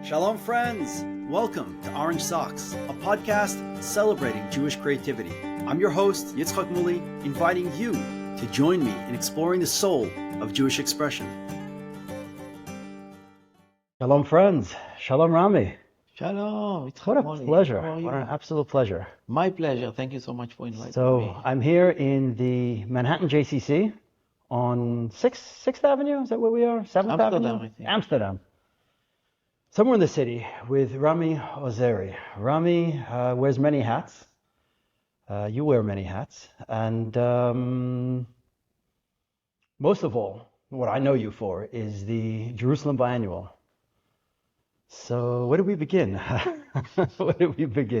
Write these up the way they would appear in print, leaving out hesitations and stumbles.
Shalom, friends! Welcome to Orange Socks, a podcast celebrating Jewish creativity. I'm your host, Yitzchak Muli, inviting you to join me in exploring the soul of Jewish expression. Shalom, friends. Shalom, Rami. Shalom. What a pleasure. What an absolute pleasure. My pleasure. Thank you so much for inviting me. So I'm here in the Manhattan JCC on 6th Avenue. Is that where we are? 7th Avenue? I think. Amsterdam. Somewhere in the city with Rami Ozeri. Rami wears many hats. You wear many hats. And most of all, what I know you for is the Jerusalem Biennale. So where do we begin?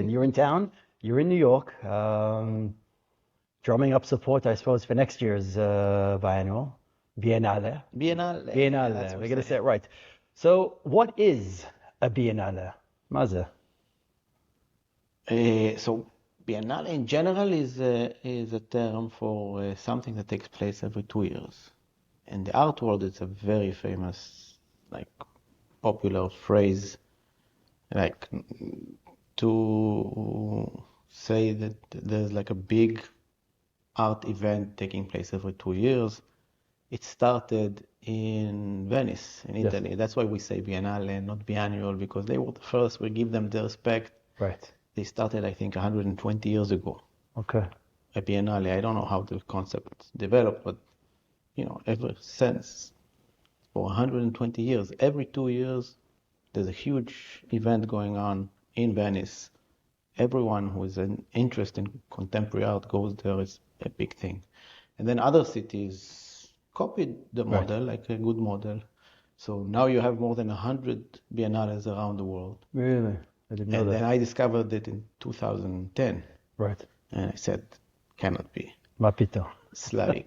You're in town. You're in New York. Drumming up support, I suppose, for next year's Biennale. Biennale. Biennale. We're going to say it right. So what is a Biennale? Maze? So Biennale in general is a term for something that takes place every 2 years. In the art world, it's a very famous, popular phrase, to say that there's a big art event taking place every 2 years. It started in Venice, in Italy. Yes. That's why we say Biennale, not biannual, because they were the first. We give them the respect. Right. They started, I think, 120 years ago. Okay. A Biennale. I don't know how the concept developed, but, ever since, for 120 years, every 2 years, there's a huge event going on in Venice. Everyone who is an interest in contemporary art goes there. It's a big thing. And then other cities copied the model, like a good model. So now you have more than 100 biennales around the world. Really? I didn't know that. And then I discovered it in 2010. Right. And I said, cannot be. Mapito. It's like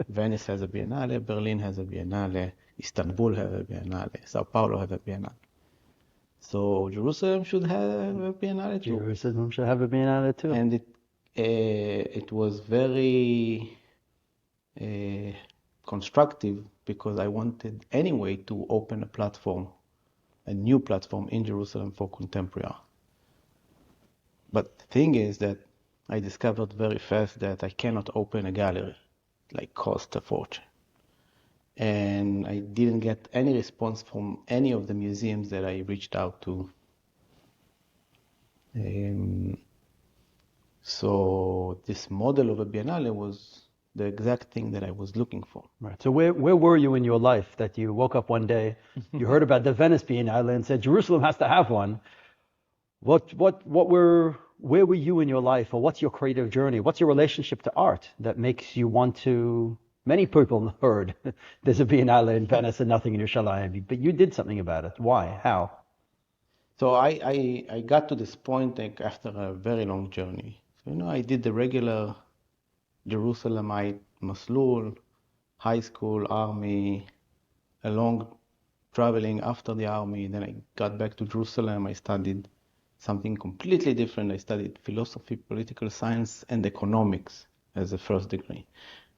Venice has a biennale, Berlin has a biennale, Istanbul has a biennale, Sao Paulo has a biennale. So Jerusalem should have a biennale too. Jerusalem should have a biennale too. And it was very constructive because I wanted anyway to open a new platform in Jerusalem for contemporary art. But the thing is that I discovered very fast that I cannot open a gallery, cost a fortune. And I didn't get any response from any of the museums that I reached out to. So this model of a biennale was the exact thing that I was looking for. Right. So where were you in your life that you woke up one day, you heard about the Venice Biennale and said, Jerusalem has to have one? Where were you in your life, or what's your creative journey? What's your relationship to art that makes you want to? Many people heard there's a Biennale in Venice and nothing in Yerushalayim, but you did something about it. Why? How? So I got to this point after a very long journey. So, I did the regular Jerusalemite Maslul, high school, army, a long traveling after the army. Then I got back to Jerusalem. I studied something completely different. I studied philosophy, political science, and economics as a first degree.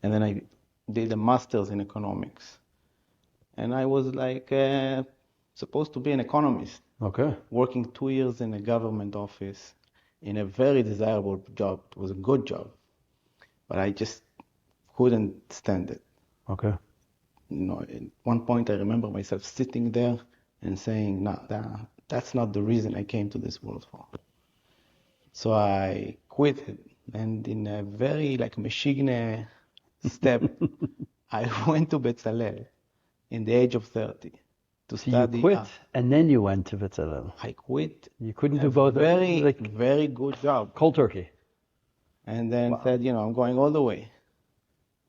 And then I did a master's in economics. And I was supposed to be an economist. Okay. Working 2 years in a government office in a very desirable job. It was a good job. But I just couldn't stand it. Okay. At one point I remember myself sitting there and saying, no, that's not the reason I came to this world for. So I quit it. And in a very Meshigne step, I went to Bezalel in the age of 30 to study. You quit and then you went to Bezalel. I quit. You couldn't do both. Very good job. Cold turkey. And then said, I'm going all the way.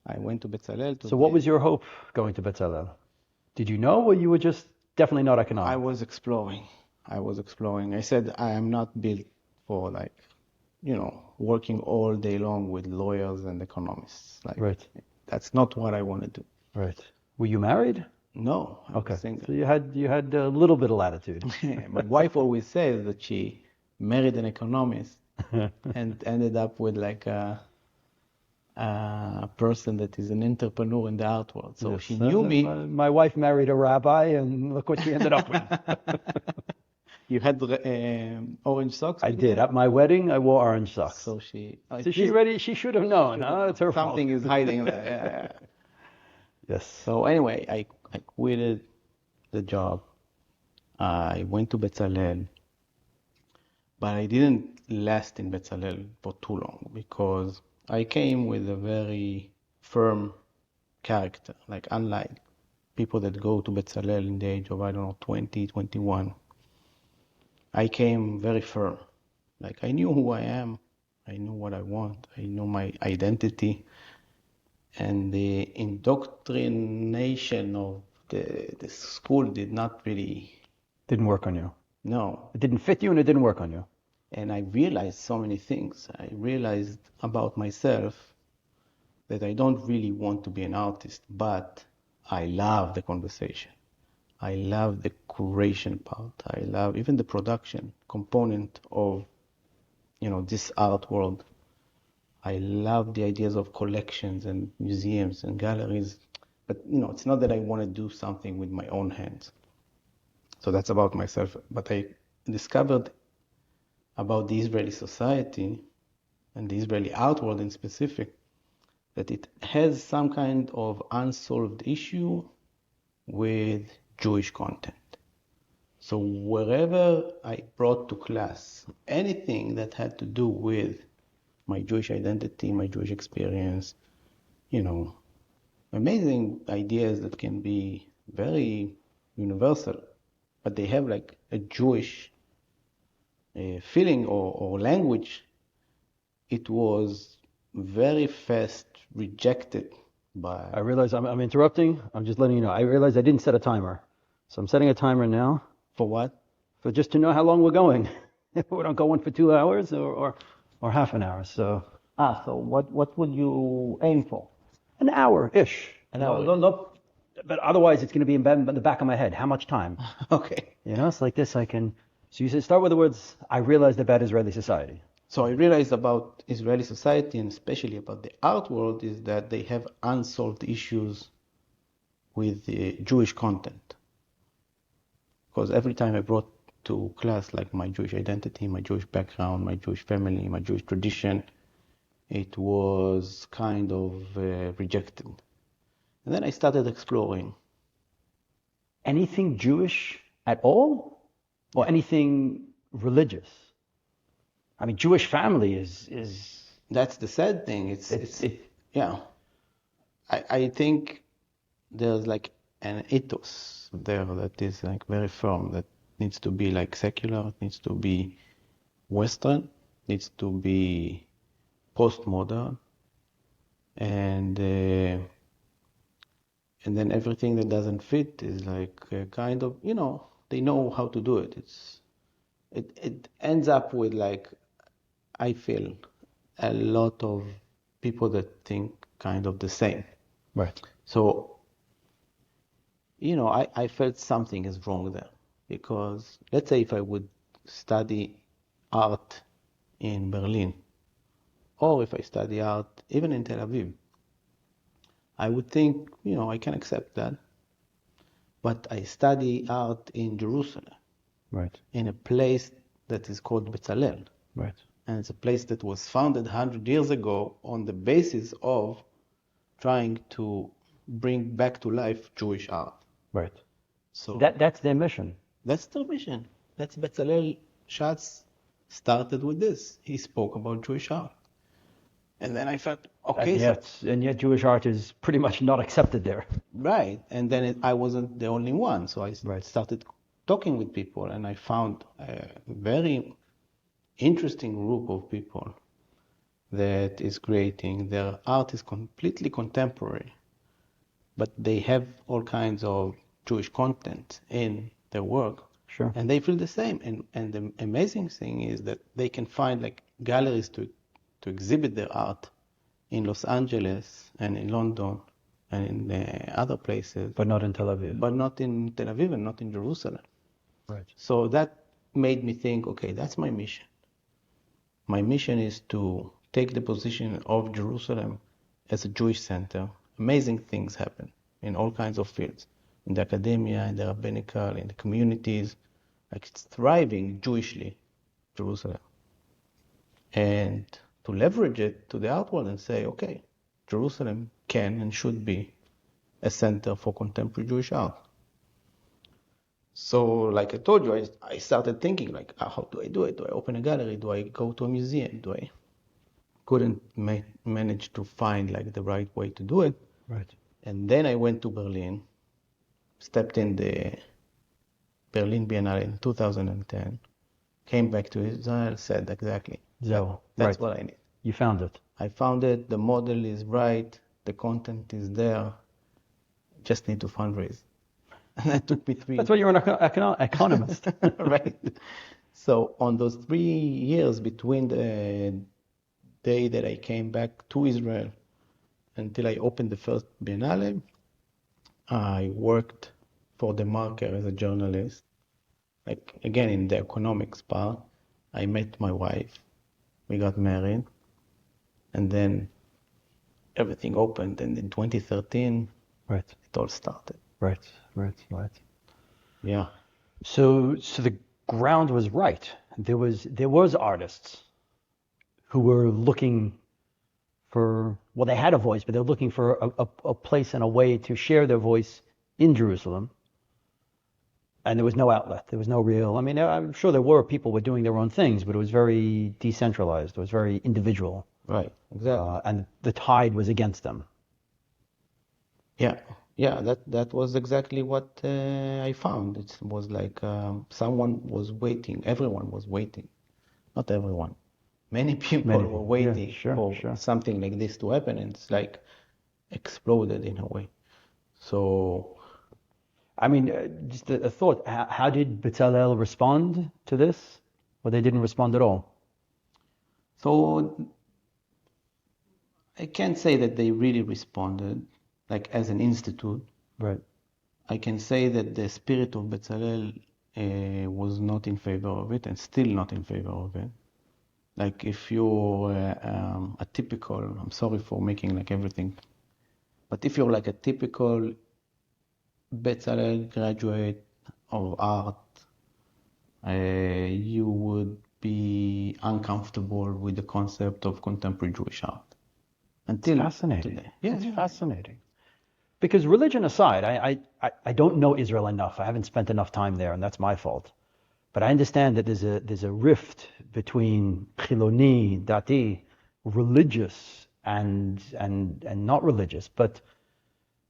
I went to Bezalel. So what was your hope going to Bezalel? Did you know, or you were just definitely not economic? I was exploring. I said, I am not built for working all day long with lawyers and economists. Right. That's not what I want to do. Right. Were you married? No. Okay. So you had a little bit of latitude. My wife always says that she married an economist and ended up with a person that is an entrepreneur in the art world. So yes, she knew me. My wife married a rabbi, and look what she ended up with. You had orange socks I with did. you? At my wedding, I wore orange socks. So she, So she should have known, huh? It's her fault. something is hiding there. Yeah. Yes. So anyway, I quitted the job. I went to Bezalel, but I didn't last in Bezalel for too long because I came with a very firm character, like unlike people that go to Bezalel in the age of, I don't know, 20, 21. I came very firm. Like I knew who I am, I knew what I want, I knew my identity, and the indoctrination of the school did not really, Didn't work on you. no. It didn't fit you and it didn't work on you. And I realized so many things. I realized about myself that I don't really want to be an artist, but I love the conversation. I love the curation part. I love even the production component of, this art world. I love the ideas of collections and museums and galleries. But, it's not that I want to do something with my own hands. So that's about myself. But I discovered about the Israeli society and the Israeli art world in specific that it has some kind of unsolved issue with Jewish content. So wherever I brought to class anything that had to do with my Jewish identity, my Jewish experience, amazing ideas that can be very universal, but they have like a Jewish feeling or language, it was very fast rejected by. I realize I'm interrupting. I'm just letting you know. I realize I didn't set a timer. So I'm setting a timer now For what? for just to know how long we're going. We don't go on for 2 hours or half an hour. So So what would you aim for? an hour-ish. An hour. No, but otherwise it's going to be in the back of my head. How much time? Okay. It's like this. So you said start with the words, I realized about Israeli society. So I realized about Israeli society and especially about the art world is that they have unsolved issues with the Jewish content. Because every time I brought to class like my Jewish identity, my Jewish background, my Jewish family, my Jewish tradition, it was kind of rejected. And then I started exploring. Anything Jewish at all? Or anything religious? I mean, Jewish family is That's the sad thing. Yeah. I think there's like an ethos there that is like very firm, that needs to be like secular, needs to be Western, needs to be postmodern, and then everything that doesn't fit is like kind of, they know how to do it. It ends up with like, I feel, a lot of people that think kind of the same. right. So, I felt something is wrong there because let's say if I would study art in Berlin or if I study art even in Tel Aviv, I would think, I can accept that. But I study art in Jerusalem, Right. in a place that is called Bezalel. Right. And it's a place that was founded 100 years ago on the basis of trying to bring back to life Jewish art. Right. So That's their mission. that's their mission. That's Bezalel Schatz started with this. He spoke about Jewish art. And then I felt, okay, And yet Jewish art is pretty much not accepted there. right. And then I wasn't the only one. So I Right. started talking with people and I found a very interesting group of people that is creating. Their art is completely contemporary, but they have all kinds of Jewish content in their work. Sure. And they feel the same. And the amazing thing is that they can find like galleries to exhibit their art in Los Angeles and in London and in other places, But not in Tel Aviv. but not in Tel Aviv and not in Jerusalem. Right. So that made me think, okay, that's my mission. My mission is to take the position of Jerusalem as a Jewish center. Amazing things happen in all kinds of fields, in the academia, in the rabbinical, in the communities, like it's thriving Jewishly, Jerusalem. And to leverage it to the outward and say, okay, Jerusalem can and should be a center for contemporary Jewish art. So, like I told you, I started thinking, like, how do I do it? Do I open a gallery? Do I go to a museum? Couldn't manage to find like the right way to do it. Right. And then I went to Berlin, stepped in the Berlin Biennale in 2010, came back to Israel, said exactly, So, that's right. what I need. You found it. I found it, the model is right, the content is there, just need to fundraise. And that took me That's why you're an economist. right. So on those 3 years between the day that I came back to Israel until I opened the first Biennale, I worked for the Marker as a journalist. Like again in the economics part, I met my wife, we got married, and then everything opened. And in 2013, Right. it all started. Right. Yeah. So the ground was right. There was artists who were looking for, well, they had a voice, but they were looking for a place and a way to share their voice in Jerusalem. And there was no outlet. There was no real, I mean, I'm sure there were people who were doing their own things, but it was very decentralized. It was very individual. Right. Exactly. And the tide was against them. Yeah, that was exactly what I found. It was like someone was waiting, everyone was waiting. Not everyone. Many people were waiting for something like this to happen, and it's like exploded in a way. So, I mean, just a thought, how did Bezalel respond to this? Or they didn't respond at all? so I can't say that they really responded, like as an institute. Right. I can say that the spirit of Bezalel was not in favor of it and still not in favor of it. Like if you're a typical, I'm sorry for making like everything, but if you're like a typical Bezalel graduate of art, you would be uncomfortable with the concept of contemporary Jewish art. Until fascinating. Today. Yeah, it's fascinating. Because religion aside, I don't know Israel enough. I haven't spent enough time there, and that's my fault. But I understand that there's a rift between Chiloni, Dati, religious and not religious. But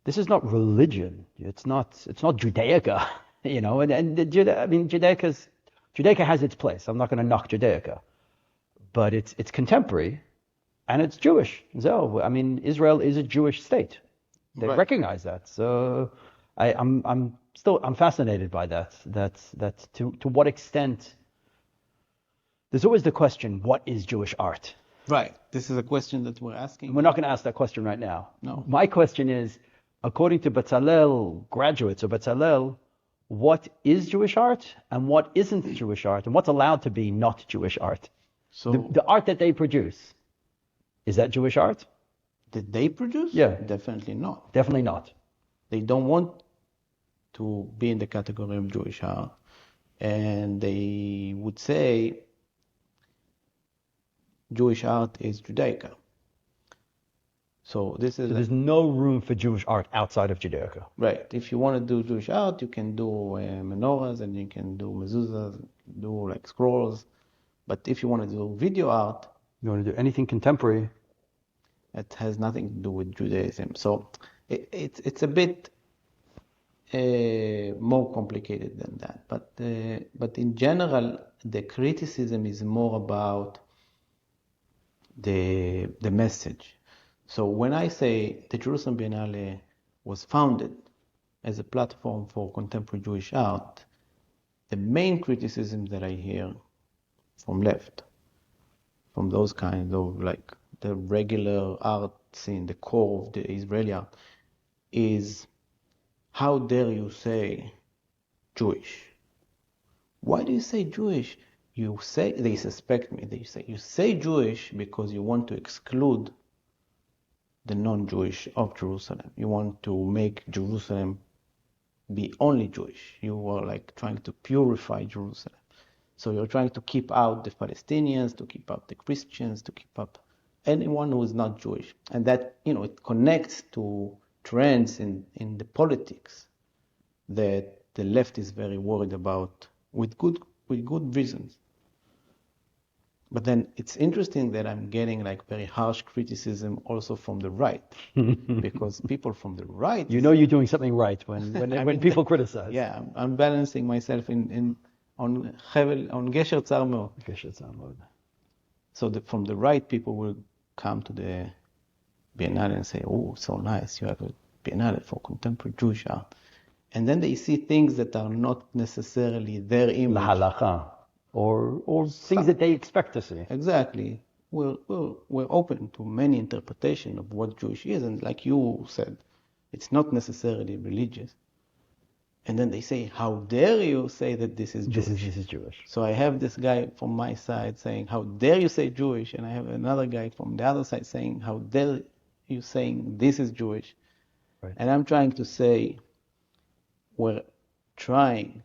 this is not religion. It's not Judaica, you know. And Judaica has its place. I'm not going to knock Judaica, but it's contemporary, and it's Jewish. So I mean, Israel is a Jewish state. They recognize that. So I'm fascinated by that. That's to what extent. There's always the question, what is Jewish art? Right. This is a question that we're asking. We're not going to ask that question right now. No. My question is, according to Bezalel graduates of Bezalel, what is Jewish art and what isn't Jewish art, and what's allowed to be not Jewish art? So the art that they produce, is that Jewish art? Did they produce? Yeah. Definitely not. Definitely not. They don't want to be in the category of Jewish art. And they would say Jewish art is Judaica. So this is there's no room for Jewish art outside of Judaica. Right. If you want to do Jewish art, you can do menorahs and you can do mezuzahs, do like scrolls. But if you want to do video art, you want to do anything contemporary, it has nothing to do with Judaism. So it's a bit more complicated than that. But in general, the criticism is more about the message. So when I say the Jerusalem Biennale was founded as a platform for contemporary Jewish art, the main criticism that I hear from left, from those kinds of like the regular art scene, the core of the Israeli art, is how dare you say Jewish? Why do you say Jewish? You say, they suspect me, they say, you say Jewish because you want to exclude the non-Jewish of Jerusalem. You want to make Jerusalem be only Jewish. You were like trying to purify Jerusalem. So you're trying to keep out the Palestinians, to keep out the Christians, to keep up anyone who is not Jewish. And that, it connects to trends in the politics that the left is very worried about with good reasons. But then it's interesting that I'm getting like very harsh criticism also from the right, because people from the right. You know you're doing something right when people criticize. Yeah, I'm balancing myself on Gesher Tzar Meod. Gesher Tzar Meod. So from the right, people will come to the Biennale and say, "Oh, so nice! You have a Biennale for contemporary Jewish art," and then they see things that are not necessarily their image. Lahalacha. Or things that they expect to see. Exactly. We're open to many interpretations of what Jewish is, and like you said, it's not necessarily religious. And then they say, "How dare you say that this is Jewish?" This is Jewish. So I have this guy from my side saying, "How dare you say Jewish?" And I have another guy from the other side saying, "How dare you saying this is Jewish?" Right. And I'm trying to say, we're trying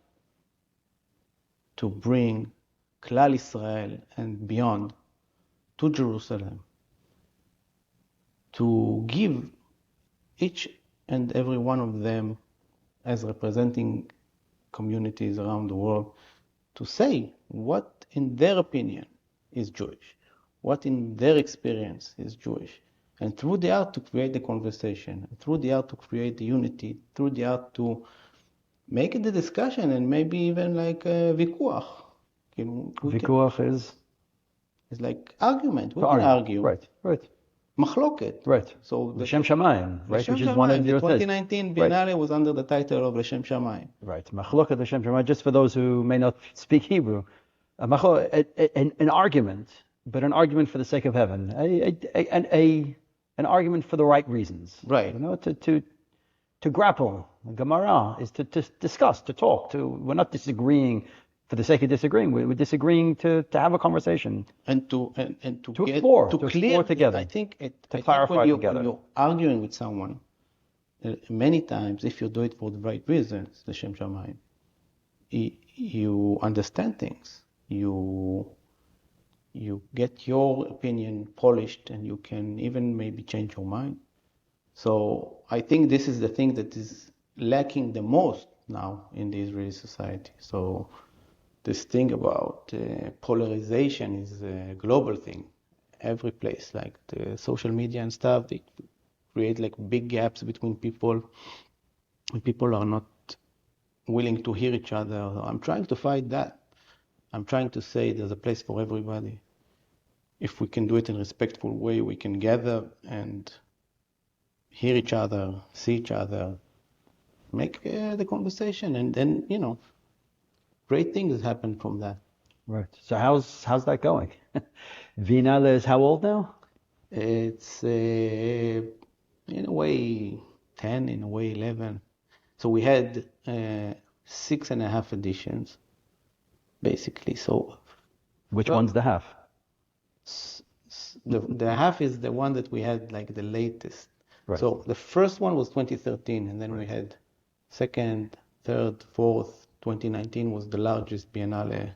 to bring Klal Israel and beyond to Jerusalem, to give each and every one of them, as representing communities around the world, to say what in their opinion is Jewish, what in their experience is Jewish, and through the art to create the conversation, through the art to create the unity, through the art to make it a discussion and maybe even like a vikuach. Vikuach is? It's like argument. We can argue. Right. Machloket. Right. So L'Shem Shamayim, right? L'Shem Which is one of the your 2019 Biennale was under the title of L'Shem Shamayim. Right. Machloket L'Shem Shamayim. Just for those who may not speak Hebrew, an argument, but an argument for the sake of heaven, an argument for the right reasons. Right. To grapple. The Gemara is to discuss, to talk. We're not disagreeing for the sake of disagreeing. We're disagreeing to have a conversation and to explore, to clear explore together. I think clarify together. When you're arguing with someone, many times, if you do it for the right reasons, L'Shem Shamayim, you understand things. You get your opinion polished, and you can even maybe change your mind. So I think this is the thing that is lacking the most now in the Israeli society. So this thing about polarization is a global thing. Every place, like the social media and stuff, they create like big gaps between people, and people are not willing to hear each other. I'm trying to fight that. I'm trying to say there's a place for everybody. If we can do it in a respectful way, we can gather and hear each other, see each other, make the conversation, and then, great things happen from that. Right. So how's that going? Biennale is how old now? It's in a way 10, in a way 11. So we had 6.5 editions, basically. So which one's the half? The half is the one that we had like the latest. Right. So the first one was 2013, and then we had second, third, fourth. 2019 was the largest Biennale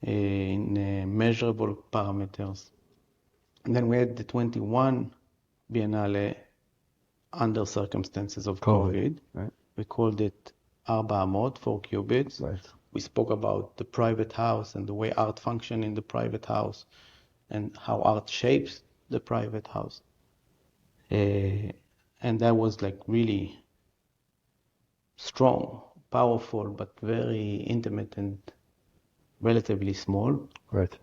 in measurable parameters. And then we had the 21 Biennale under circumstances of COVID. Right. We called it Arba Amot, 4 cubits. Right. We spoke about the private house and the way art functions in the private house and how art shapes the private house. And that was like really strong, powerful, but very intimate and relatively small. Right.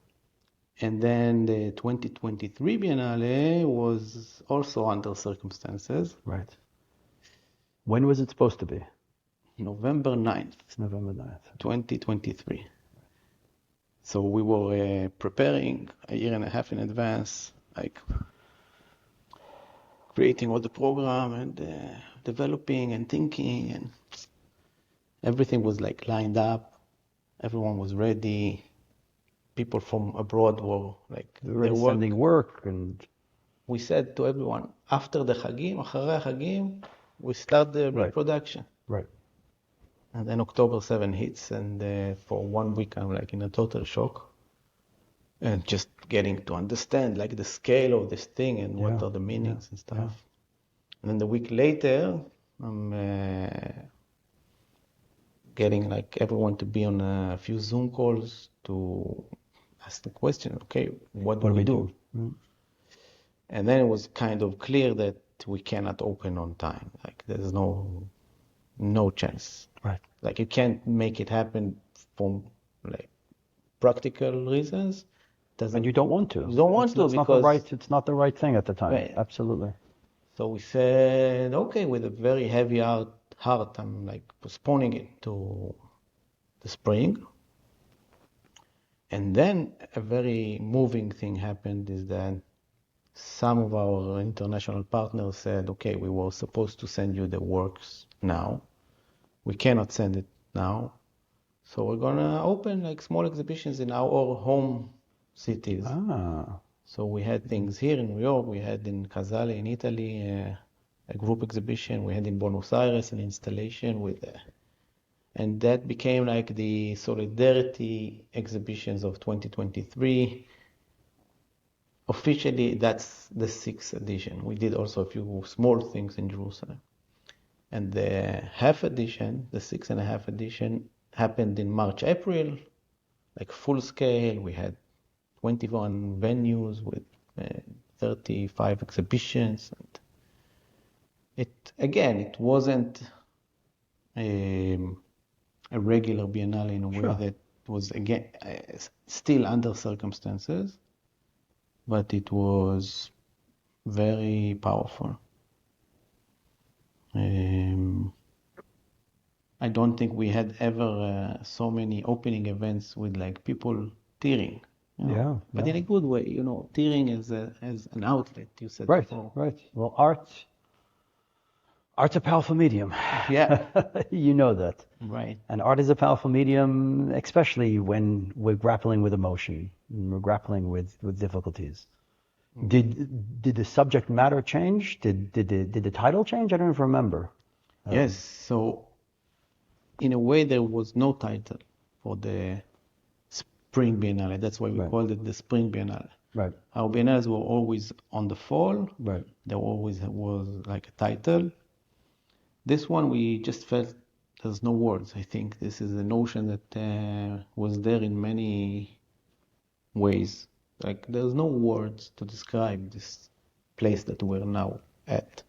And then the 2023 Biennale was also under circumstances. Right. When was it supposed to be? November 9th. November 9th. 2023. So we were preparing a year and a half in advance, like creating all the program and developing and thinking, and everything was like lined up. Everyone was ready. People from abroad were like sending work, and we said to everyone, after the Chagim, אחרי החגים, we start the Right. production. Right. And then October 7 hits, and for 1 week I'm like in a total shock. And just getting to understand like the scale of this thing and what are the meanings and stuff. And then the week later, I'm getting like everyone to be on a few Zoom calls to ask the question, okay, what do we do? And then it was kind of clear that we cannot open on time. Like there's no chance. Right. Like you can't make it happen for like practical reasons. And you don't want to. You don't want to It's because it's not the right thing at the time. Right. Absolutely. So we said, okay, with a very heavy heart, I'm like postponing it to the spring. And then a very moving thing happened is that some of our international partners said, okay, we were supposed to send you the works now. We cannot send it now. So we're gonna open like small exhibitions in our home cities. So we had things here in New York, we had in Casale in Italy, a group exhibition, we had in Buenos Aires an installation with, and that became like the solidarity exhibitions of 2023. Officially, that's the 6th edition. We did also a few small things in Jerusalem. And the half edition, the 6.5 edition, happened in March, April, like full scale. We had 21 venues with 35 exhibitions. And it wasn't a regular Biennale in a way that was, again, still under circumstances, but it was very powerful. I don't think we had ever so many opening events with like people tearing. But in a good way, tearing as an outlet, you said before. Right. Well, art's a powerful medium. Yeah. You know that. Right. And art is a powerful medium, especially when we're grappling with emotion, and we're grappling with difficulties. Did the subject matter change? Did the title change? I don't even remember. Yes. So in a way, there was no title for the Spring Biennale. That's why we called it the Spring Biennale. Right. Our biennales were always on the fall. Right. There always was like a title. This one, we just felt there's no words. I think this is a notion that was there in many ways. Like there's no words to describe this place that we're now at.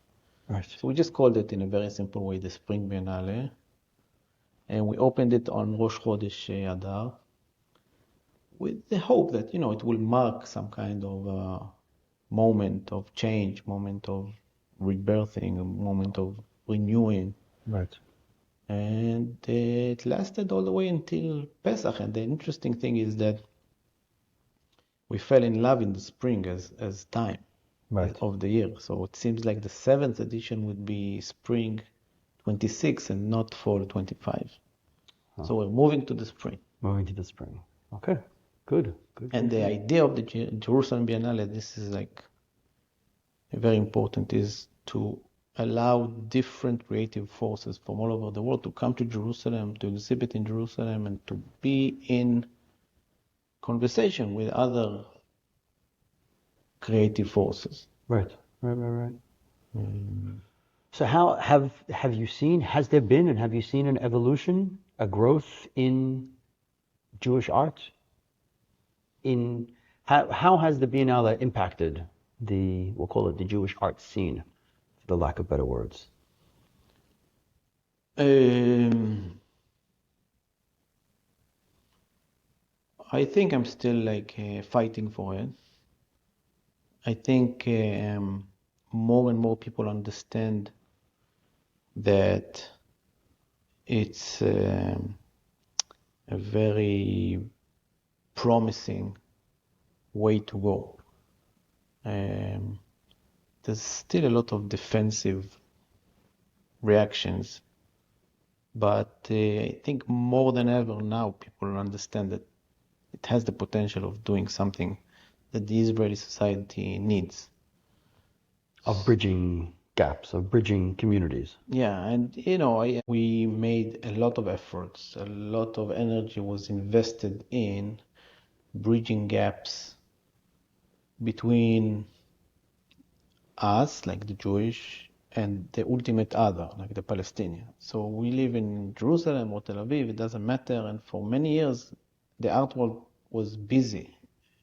Right. So we just called it in a very simple way the Spring Biennale. And we opened it on Rosh Chodesh Adar with the hope that, it will mark some kind of moment of change, moment of rebirthing, a moment of renewing. Right. And it lasted all the way until Pesach. And the interesting thing is that we fell in love in the spring as time of the year. So it seems like the 7th edition would be spring 26 and not fall 25. So we're moving to the spring. Moving to the spring. Okay. Good. And the idea of the Jerusalem Biennale, this is like very important, is to allow different creative forces from all over the world to come to Jerusalem, to exhibit in Jerusalem, and to be in conversation with other creative forces. Right. So how have you seen, has there been and have you seen an evolution, a growth in Jewish art? How has the Biennale impacted we'll call it the Jewish art scene, for the lack of better words? I think I'm still like fighting for it. I think more and more people understand that it's a very promising way to go. There's still a lot of defensive reactions, but I think more than ever now people understand that it has the potential of doing something that the Israeli society needs. Of bridging gaps, of bridging communities. Yeah, and we made a lot of efforts, a lot of energy was invested in bridging gaps between us, like the Jewish, and the ultimate other, like the Palestinian. So we live in Jerusalem or Tel Aviv, it doesn't matter. And for many years, the art world was busy,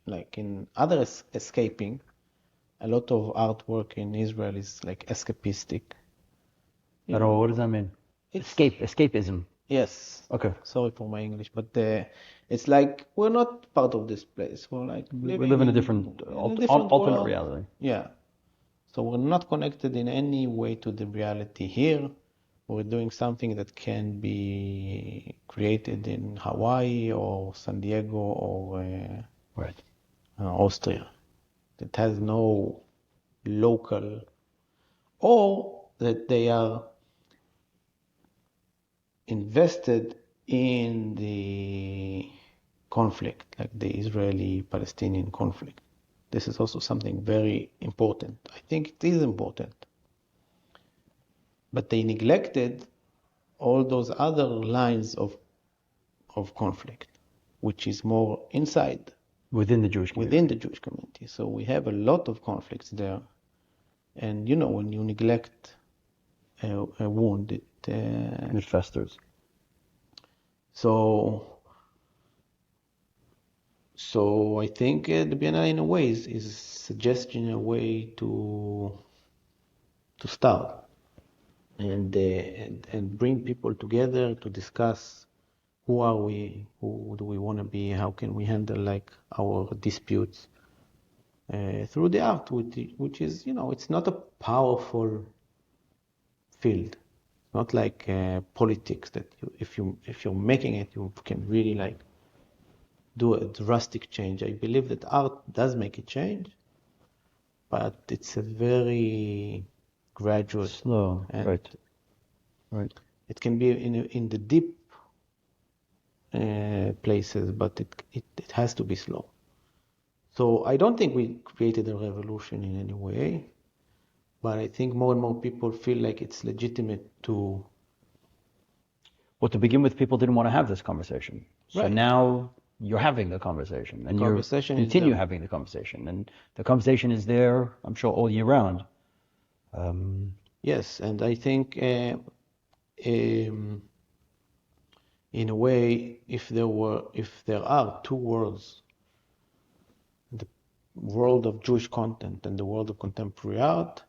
like in other escaping. A lot of artwork in Israel is like escapistic. I don't know, what does that mean? Escapism. Yes. Okay. Sorry for my English, but it's like we're not part of this place. We're like We living live in a different alternate world. reality. Yeah. So we're not connected in any way to the reality here. We're doing something that can be created in Hawaii or San Diego or Right. Austria. That has no local, or that they are invested in the conflict, like the Israeli-Palestinian conflict. This is also something very important. I think it is important. But they neglected all those other lines of conflict, which is more inside, Within the Jewish community. within the Jewish community. So we have a lot of conflicts there. And when you neglect a wound, It festers. So I think the Biennale in a way is a suggestion, a way to start and bring people together to discuss who are we, who do we want to be, how can we handle like our disputes through the art, which is it's not a powerful field, not like politics that if you're making it, you can really like do a drastic change. I believe that art does make a change, but it's a very gradual, slow, and right. it can be in the deep places, but it has to be slow. So I don't think we created a revolution in any way, but I think more and more people feel like it's legitimate to. Well, to begin with, people didn't want to have this conversation. So Right. now you're having the conversation, and conversation you is continue there. having the conversation, and the conversation is there, I'm sure, all year round. Yes, and I think in a way, if there are two worlds, the world of Jewish content and the world of contemporary art,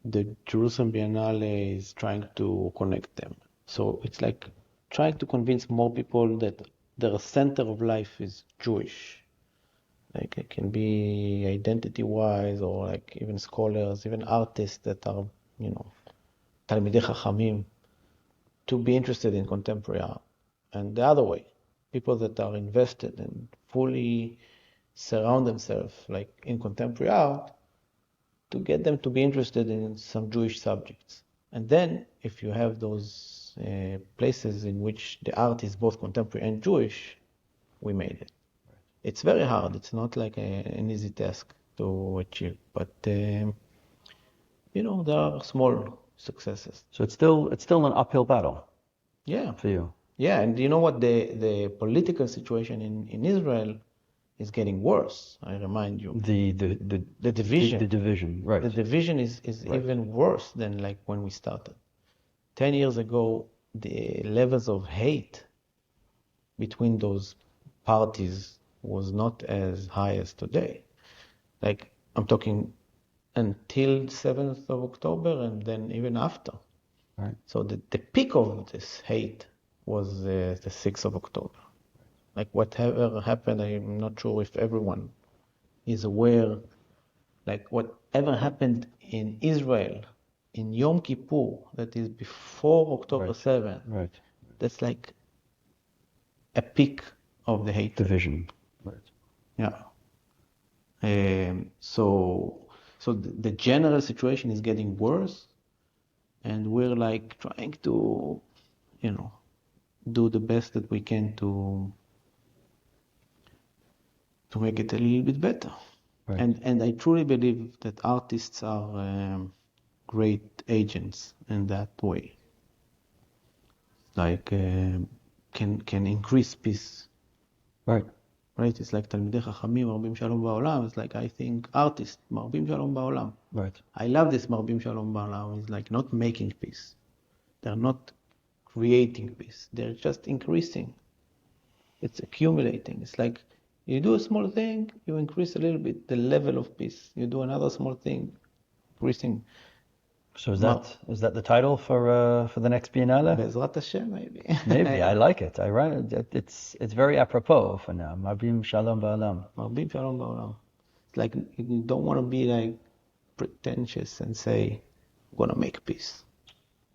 the Jerusalem Biennale is trying to connect them. So it's like trying to convince more people that their center of life is Jewish. Like it can be identity-wise, or like even scholars, even artists that are, Talmidei Chachamim, to be interested in contemporary art. And the other way, people that are invested and fully surround themselves like in contemporary art, to get them to be interested in some Jewish subjects. And then if you have those places in which the art is both contemporary and Jewish, we made it. It's very hard. It's not like an easy task to achieve, but there are small successes. So it's still an uphill battle. Yeah. For you. Yeah, and you know what? The political situation in Israel is getting worse. I remind you. The division. The division. The division, right. The division is Right. even worse than like when we started. 10 years ago, the levels of hate between those parties was not as high as today. Like I'm talking until 7th of October and then even after. Right. So the peak of this hate was the 6th of October. Like whatever happened, I'm not sure if everyone is aware, like whatever happened in Israel in Yom Kippur, that is before October Right. 7th, Right. that's like a peak of the hate. Division. Right. Yeah. So the general situation is getting worse, and we're like trying to, do the best that we can to make it a little bit better. Right. And I truly believe that artists are great agents in that way. Like can increase peace. Right. Right? It's like תלמידי חכמים מרבים שלום בעולם. It's like I think artists מרבים שלום בעולם. Right. I love this מרבים שלום בעולם. It's like not making peace. They're not creating peace. They're just increasing. It's accumulating. It's like you do a small thing, you increase a little bit the level of peace. You do another small thing, increasing. So is that the title for the next Biennale? בעזרת השם, maybe. Maybe. I like it. I write it. It's very apropos for now. Marbim shalom ba'alam. מרבים שלום בעולם. It's like you don't want to be like pretentious and say, I'm gonna make peace.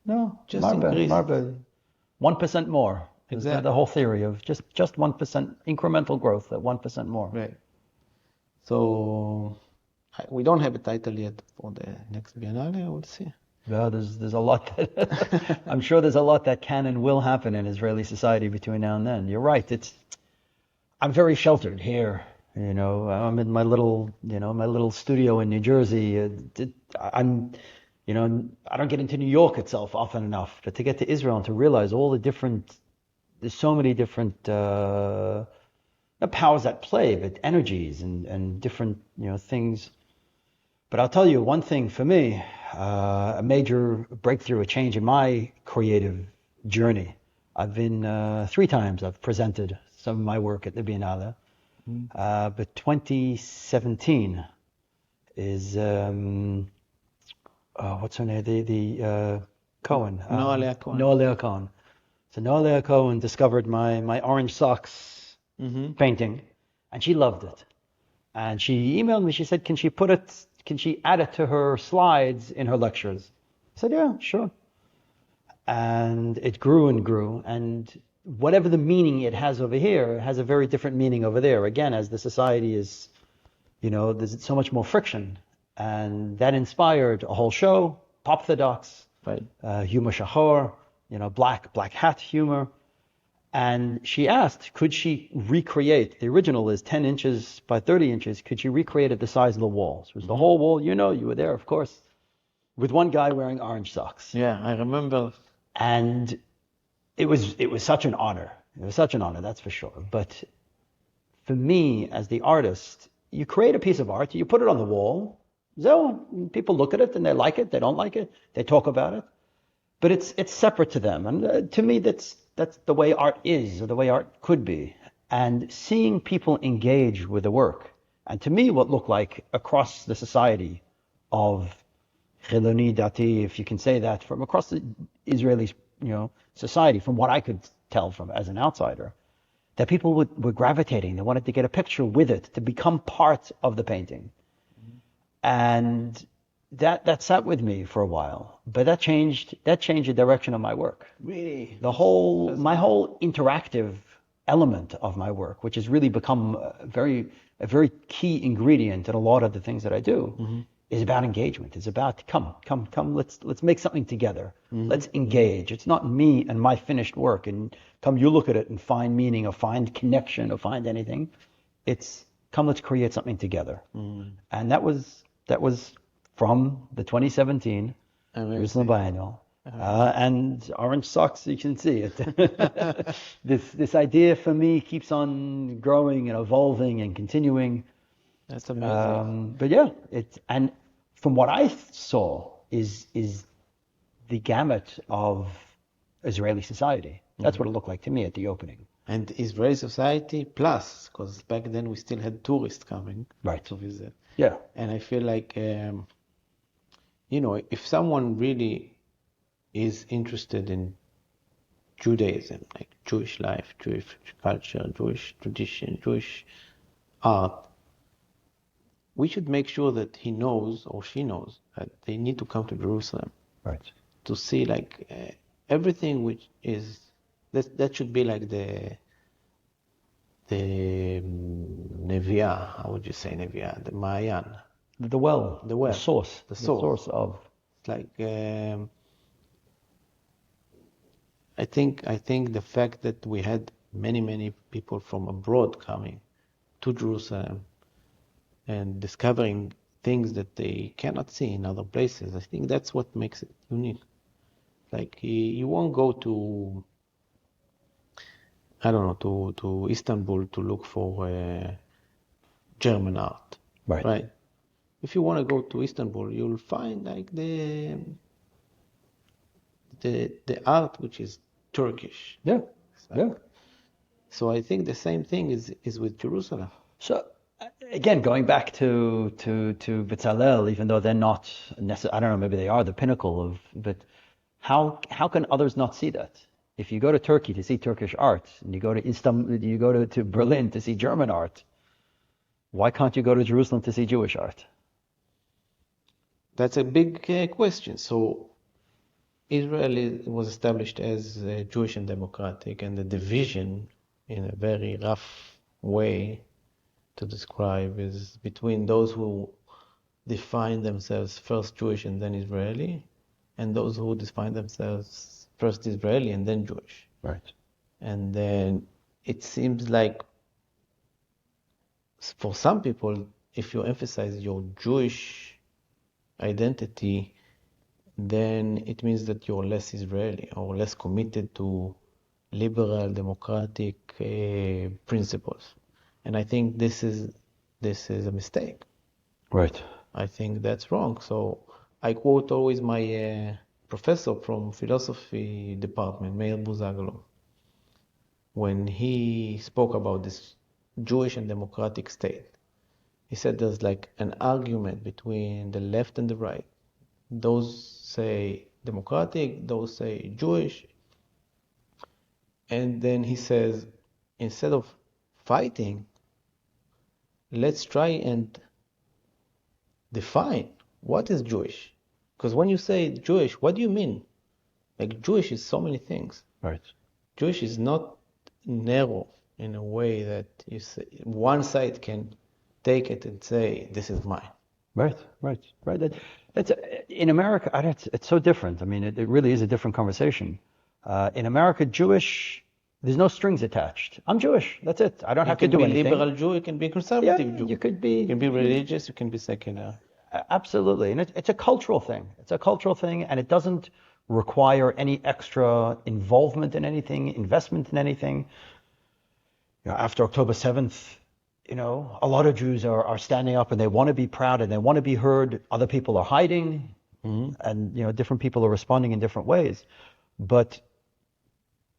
No, Just increase. 1% more. Exactly. The whole theory of just 1% incremental growth at 1% more. Right. So we don't have a title yet for the next Biennale. We'll see. Yeah, there's a lot that I'm sure there's a lot that can and will happen in Israeli society between now and then. You're right. I'm very sheltered here. You know, I'm in my little studio in New Jersey. I don't get into New York itself often enough, but to get to Israel and to realize there's so many different not powers at play, but energies and different things. But I'll tell you one thing for me, a major breakthrough, a change in my creative journey. I've been 3 times I've presented some of my work at the Biennale, but 2017 is what's her name? The Cohen. Noah Leah Cohen. Noah Leah Cohen. So Noah Leah Cohen discovered my orange socks painting, and she loved it. And she emailed me. She said, "Can she add it to her slides in her lectures?" I said, "Yeah, sure." And it grew and grew, and whatever the meaning it has over here has a very different meaning over there. Again, as the society is, there's so much more friction, and that inspired a whole show, Popthodox, Right. Humor Shahor, black hat humor. And she asked, could she recreate, the original is 10 inches by 30 inches, could she recreate it the size of the wall? So it was the whole wall, you were there, of course, with one guy wearing orange socks. Yeah, I remember. And it was such an honor. It was such an honor, that's for sure. But for me, as the artist, you create a piece of art, you put it on the wall, so people look at it and they like it, they don't like it, they talk about it. But it's separate to them. And to me, that's the way art is, or the way art could be. And seeing people engage with the work, and to me, what looked like across the society of Chiloni Dati, if you can say that, from across the Israeli, society, from what I could tell from as an outsider, that people were gravitating. They wanted to get a picture with it, to become part of the painting. And that sat with me for a while, but that changed the direction of my work. Really? My whole interactive element of my work, which has really become a very key ingredient in a lot of the things that I do, is about engagement. It's about come, let's make something together. Let's engage. It's not me and my finished work and come you look at it and find meaning or find connection or find anything. It's come, let's create something together. And that was from the 2017 Jerusalem Biennale. And orange socks, you can see it. This idea for me keeps on growing and evolving and continuing. That's amazing. But yeah, and from what I saw is the gamut of Israeli society. That's what it looked like to me at the opening. And Israeli society plus, because back then we still had tourists coming to visit. Yeah. And I feel like, if someone really is interested in Judaism, like Jewish life, Jewish culture, Jewish tradition, Jewish art, we should make sure that he knows or she knows that they need to come to Jerusalem. Right. To see everything which is, that should be like the Neviah, how would you say Neviah? The Mayan. The well. The source. The source of. It's like, I think the fact that we had many people from abroad coming to Jerusalem and discovering things that they cannot see in other places. I think that's what makes it unique. Like you won't go to, I don't know, to Istanbul to look for German art, Right. right? If you want to go to Istanbul, you'll find like the art which is Turkish. Yeah. Yeah. So I think the same thing is with Jerusalem. So again, going back to Bezalel, even though they're not necessarily, I don't know, maybe they are the pinnacle of, but how can others not see that? If you go to Turkey to see Turkish art, and you go to Istanbul, you go to Berlin to see German art, why can't you go to Jerusalem to see Jewish art? That's a big question. So Israel was established as Jewish and democratic, and the division, in a very rough way to describe, is between those who define themselves first Jewish and then Israeli, and those who define themselves first Israeli and then Jewish. Right. And then it seems like for some people, if you emphasize your Jewish identity, then it means that you're less Israeli or less committed to liberal democratic principles. And I think this is a mistake. Right. I think that's wrong. So I quote always my professor from philosophy department, Meir Buzagalo, when he spoke about this Jewish and democratic state. He said there's like an argument between the left and the right. Those say democratic, those say Jewish. And then he says, instead of fighting, let's try and define what is Jewish. Because when you say Jewish, what do you mean? Like Jewish is so many things. Right. Jewish is not narrow in a way that you say, one side can take it and say, this is mine. Right. It's in America. It's so different. I mean, it really is a different conversation. In America, Jewish, there's no strings attached. I'm Jewish. That's it. I don't have to do anything. You can be liberal Jew, you can be conservative Jew. You could be. You can be religious, you can be secular. Absolutely, and it's a cultural thing. It's a cultural thing, and it doesn't require any extra involvement in anything, investment in anything. After October 7th, a lot of Jews are standing up and they want to be proud and they want to be heard. Other people are hiding, and different people are responding in different ways. But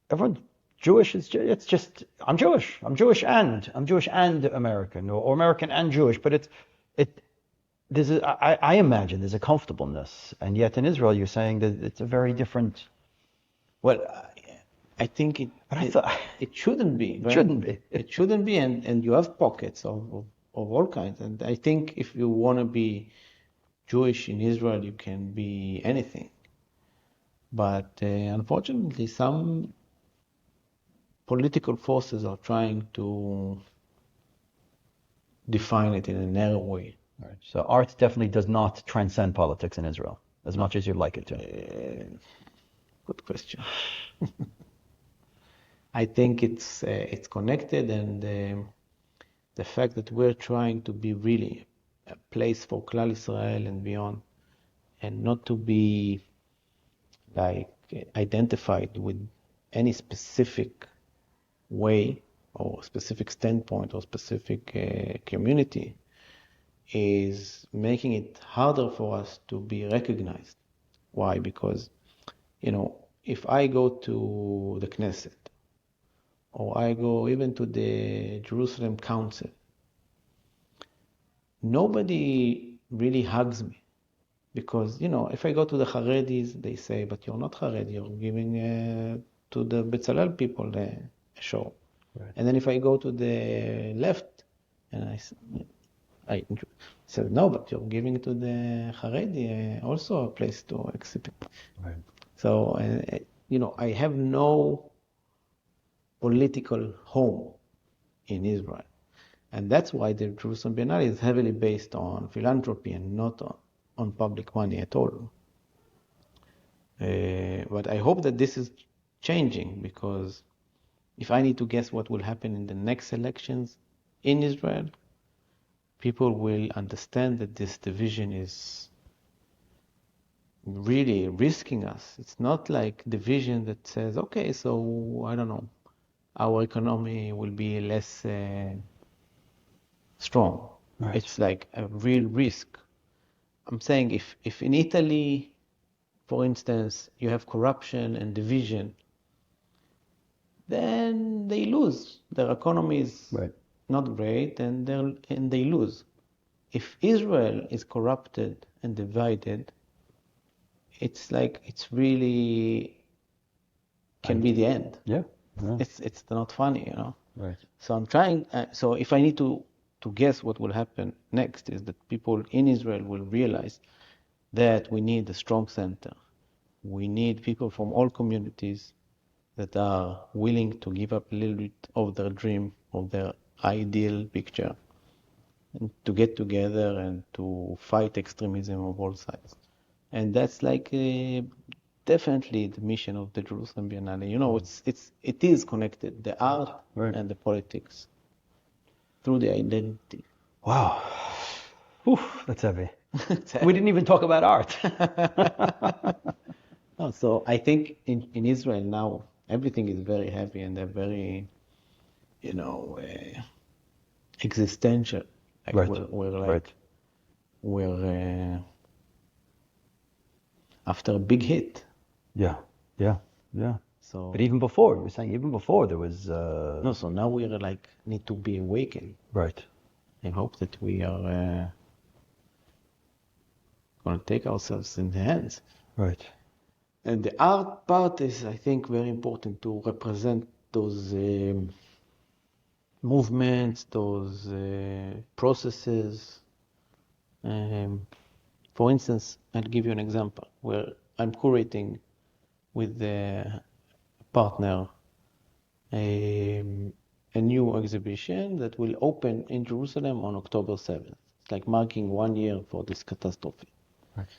everyone Jewish it's just I'm Jewish. I'm Jewish and American, or American and Jewish. But I imagine there's a comfortableness, and yet in Israel you're saying that it's a very different. Well, I think it shouldn't be. Right? It shouldn't be. It shouldn't be, and you have pockets of all kinds. And I think if you want to be Jewish in Israel, you can be anything. But unfortunately, some political forces are trying to define it in a narrow way. Right. So art definitely does not transcend politics in Israel as much as you'd like it to. Good question. I think it's connected, and the fact that we're trying to be really a place for Klal Israel and beyond, and not to be like identified with any specific way or specific standpoint or specific community, is making it harder for us to be recognized. Why? Because, if I go to the Knesset, or I go even to the Jerusalem Council, nobody really hugs me. Because, if I go to the Haredis, they say, but you're not Haredi, you're giving to the Bezalel people a show. Right. And then if I go to the left, and I said, no, but you're giving to the Haredi also a place to exhibit. Right. So, I have no political home in Israel. And that's why the Jerusalem Biennale is heavily based on philanthropy and not on public money at all. But I hope that this is changing, because if I need to guess what will happen in the next elections in Israel, people will understand that this division is really risking us. It's not like division that says, okay, so I don't know, our economy will be less strong. Right. It's like a real risk. I'm saying if in Italy, for instance, you have corruption and division, then they lose. Their economy is Right. not great, and they lose. If Israel is corrupted and divided, it's like it's really can be the end. Yeah. Yeah. It's not funny, you know. Right. So I'm trying. So if I need to guess what will happen next, is that people in Israel will realize that we need a strong center. We need people from all communities that are willing to give up a little bit of their dream, of their ideal picture, and to get together and to fight extremism of all sides. And that's like definitely the mission of the Jerusalem Biennale. You know, it is connected, the art Right. and the politics, through the identity. Wow. Oof, that's heavy. We didn't even talk about art. No, so I think in Israel now, everything is very heavy and they're very, you know, existential. Like Right. we're like, Right. we're after a big hit. Yeah. Yeah. Yeah. So But even before, you were saying even before there was no, so now we're like need to be awakened. right. I hope that we are going to take ourselves in the hands. Right. And the art part is, I think, very important to represent those movements, those processes. For instance, I'll give you an example where I'm curating with a partner a new exhibition that will open in Jerusalem on October 7th. It's like marking 1 year for this catastrophe. Right.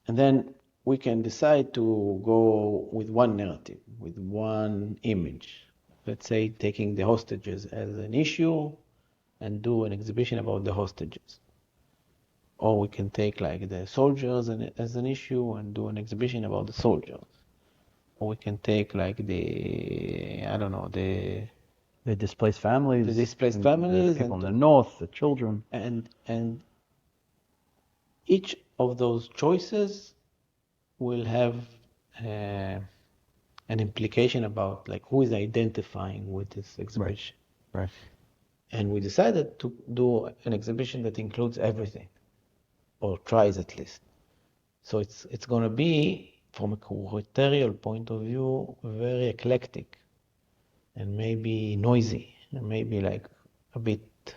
And then we can decide to go with one narrative, with one image. Let's say taking the hostages as an issue and do an exhibition about the hostages. Or we can take like the soldiers as an issue and do an exhibition about the soldiers. Or we can take like I don't know, the displaced families. The displaced and families the people and in the north, the children. and each of those choices will have an implication about like who is identifying with this exhibition. Right. And we decided to do an exhibition that includes everything, or tries at least. So it's going to be, from a curatorial point of view, very eclectic and maybe noisy and maybe like a bit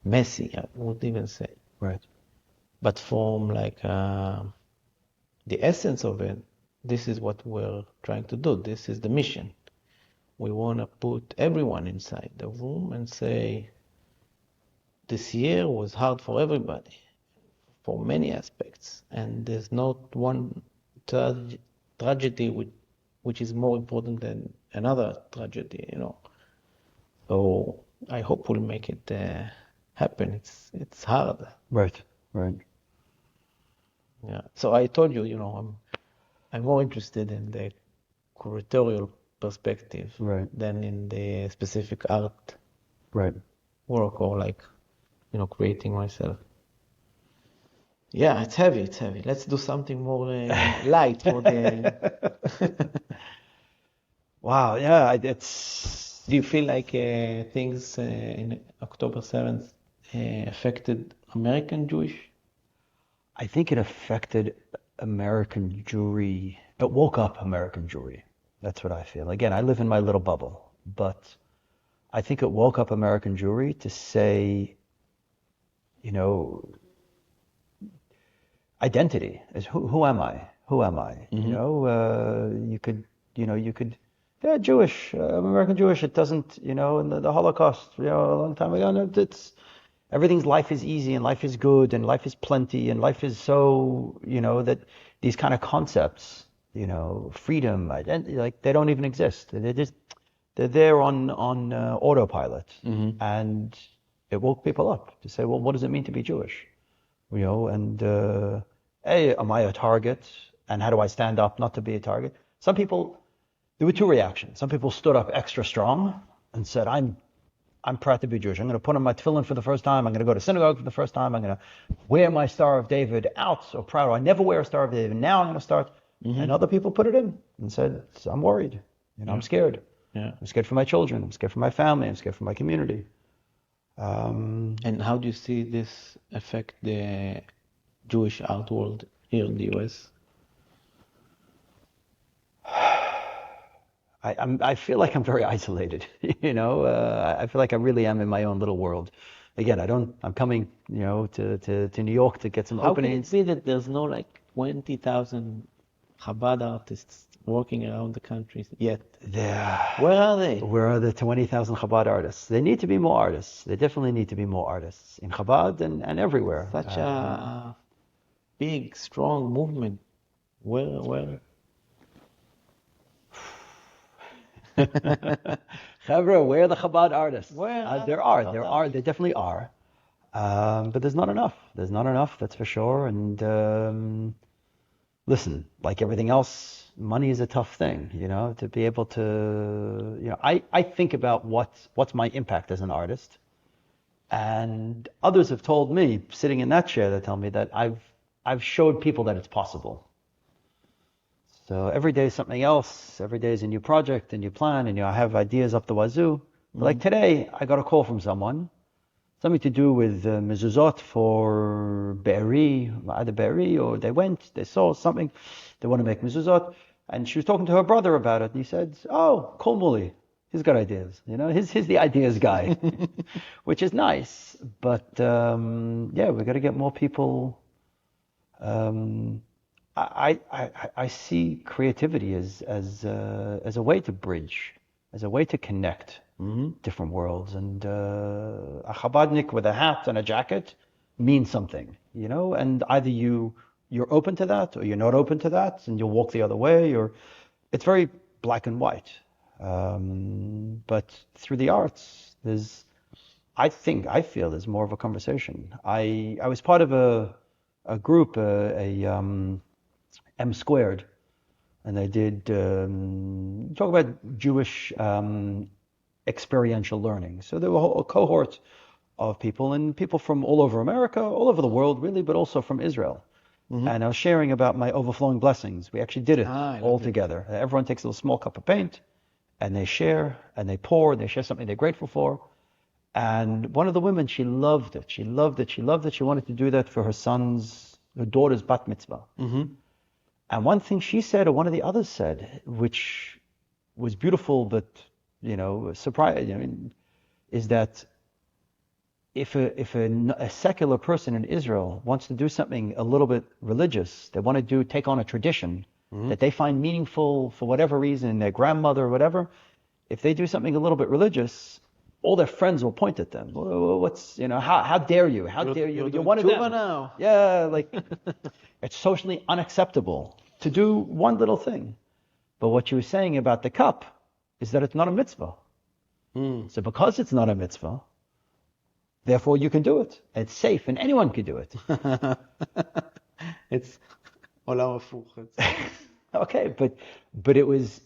messy, I would even say. Right. But from like the essence of it, this is what we're trying to do. This is the mission. We want to put everyone inside the room and say, this year was hard for everybody, for many aspects, and there's not one tragedy which is more important than another tragedy, you know. So I hope we'll make it happen. It's hard. Right. Right. Yeah. So I told you, you know, I'm more interested in the curatorial perspective Right. than in the specific art Right. work or like, you know, creating myself. Yeah, it's heavy. Let's do something more light for the. Wow. Yeah. It's. Do you feel like things in October 7th affected American Jewish? I think it affected American Jewry. It woke up American Jewry. That's what I feel. Again, I live in my little bubble, but I think it woke up American Jewry to say, you know, identity is who am I? Who am I? Mm-hmm. You could, yeah, Jewish, I'm American Jewish. It doesn't, in the Holocaust, a long time ago, no, it's everything's life is easy and life is good and life is plenty and life is so, that these kind of concepts, freedom, identity, like they don't even exist. They're there on autopilot. Mm-hmm. And it woke people up to say, well, what does it mean to be Jewish? You know, and hey, am I a target? And how do I stand up not to be a target? Some people, there were two reactions. Some people stood up extra strong and said, I'm proud to be Jewish. I'm going to put on my tefillin for the first time. I'm going to go to synagogue for the first time. I'm going to wear my Star of David out. So proud. I never wear a Star of David. Now I'm going to start. And other people put it in and said, I'm worried. You know, I'm scared. Yeah. I'm scared for my children. I'm scared for my family. I'm scared for my community. And how do you see this affect the Jewish art world here in the US? I feel like I'm very isolated, you know. I feel like I really am in my own little world. Again, I'm coming, you know, to New York to get some How can it openings. be that there's no like 20,000 Chabad artists working around the country yet? Where are they? Where are the 20,000 Chabad artists? There need to be more artists. There definitely need to be more artists in Chabad and everywhere. Such a big, strong movement. Where? Chavra, where are the Chabad artists? Where are There definitely are. But there's not enough. There's not enough, that's for sure. And listen, like everything else, money is a tough thing, you know, to be able to, you know, I think about what's my impact as an artist. And others have told me, sitting in that chair, they tell me that I've showed people that it's possible. So every day is something else. Every day is a new project, a new plan, and you know, I have ideas up the wazoo. Like today, I got a call from someone, something to do with mezuzot for Be'eri, either Be'eri, or they saw something, they want to make mezuzot, and she was talking to her brother about it, and he said, "Oh, Kol Muli, he's got ideas, you know, he's the ideas guy," which is nice. But yeah, we got to get more people. I see creativity as a way to bridge, as a way to connect different worlds. And a Chabadnik with a hat and a jacket means something, you know. And either you're open to that, or you're not open to that, and you'll walk the other way. Or it's very black and white. But through the arts, I feel there's more of a conversation. I was part of a group, M Squared, and they did talk about Jewish experiential learning. So there were a cohort of people, and people from all over America, all over the world really, but also from Israel. And I was sharing about my overflowing blessings. We actually did it all together. Everyone takes a little small cup of paint, and they share, and they pour, and they share something they're grateful for. And one of the women, she loved it. She loved it. She loved it. She wanted to do that for her daughter's bat mitzvah. And one thing she said, or one of the others said, which was beautiful, but, you know, surprising, you know, is that if a secular person in Israel wants to do something a little bit religious, they want to take on a tradition that they find meaningful for whatever reason, their grandmother or whatever, if they do something a little bit religious, all their friends will point at them. What's, you know, how dare you? How dare you? You're one of them. Now. Yeah, like it's socially unacceptable to do one little thing. But what you were saying about the cup is that it's not a mitzvah. So because it's not a mitzvah, therefore you can do it. It's safe and anyone can do it. It's olam hafuch. Okay, but it was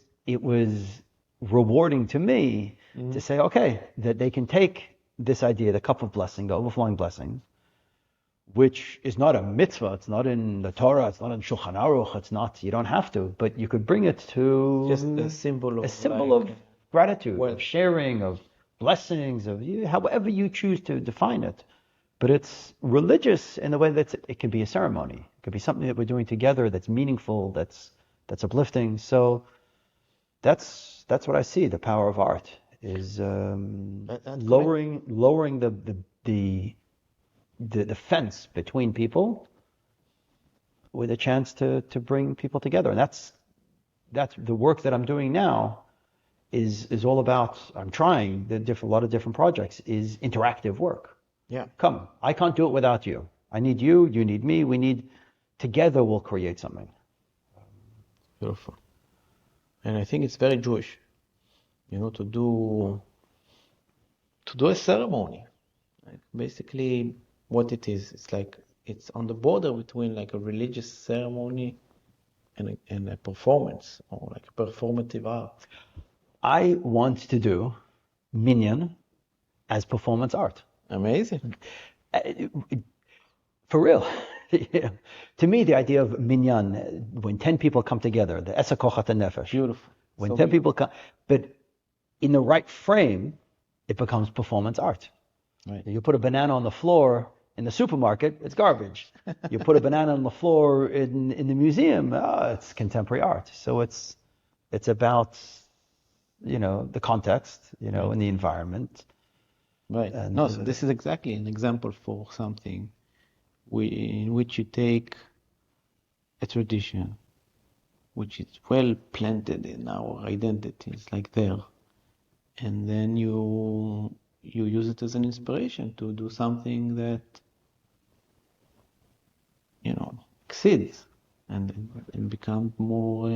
rewarding to me to say, okay, that they can take this idea, the cup of blessing, the overflowing blessing, which is not a mitzvah, it's not in the Torah, it's not in Shulchan Aruch, it's not, you don't have to, but you could bring it to Just a symbol of gratitude, of sharing, of blessings, of however you choose to define it. But it's religious in the way that it can be a ceremony. It could be something that we're doing together that's meaningful, that's uplifting. So that's what I see. The power of art is lowering the fence between people with a chance to bring people together. And that's the work that I'm doing now is all about. I'm trying a lot of different projects. Is interactive work. Yeah. Come, I can't do it without you. I need you. You need me. Together we'll create something. Beautiful. And I think it's very Jewish, you know, to do a ceremony. Like basically, what it is, it's like it's on the border between like a religious ceremony and a performance or like a performative art. I want to do Minyan as performance art. Amazing. Uh, For real. Yeah. To me, the idea of minyan, when 10 people come together, the esa kochat nefesh, Beautiful. when So 10 beautiful. people come, but in the right frame, it becomes performance art. Right. You put a banana on the floor in the supermarket, it's garbage. You put a banana on the floor in the museum, it's contemporary art. So it's about, the context, Right. and the environment. Right. And No, so this is exactly an example for something in which you take a tradition which is well planted in our identities, like there, and then you use it as an inspiration to do something that exceeds and become more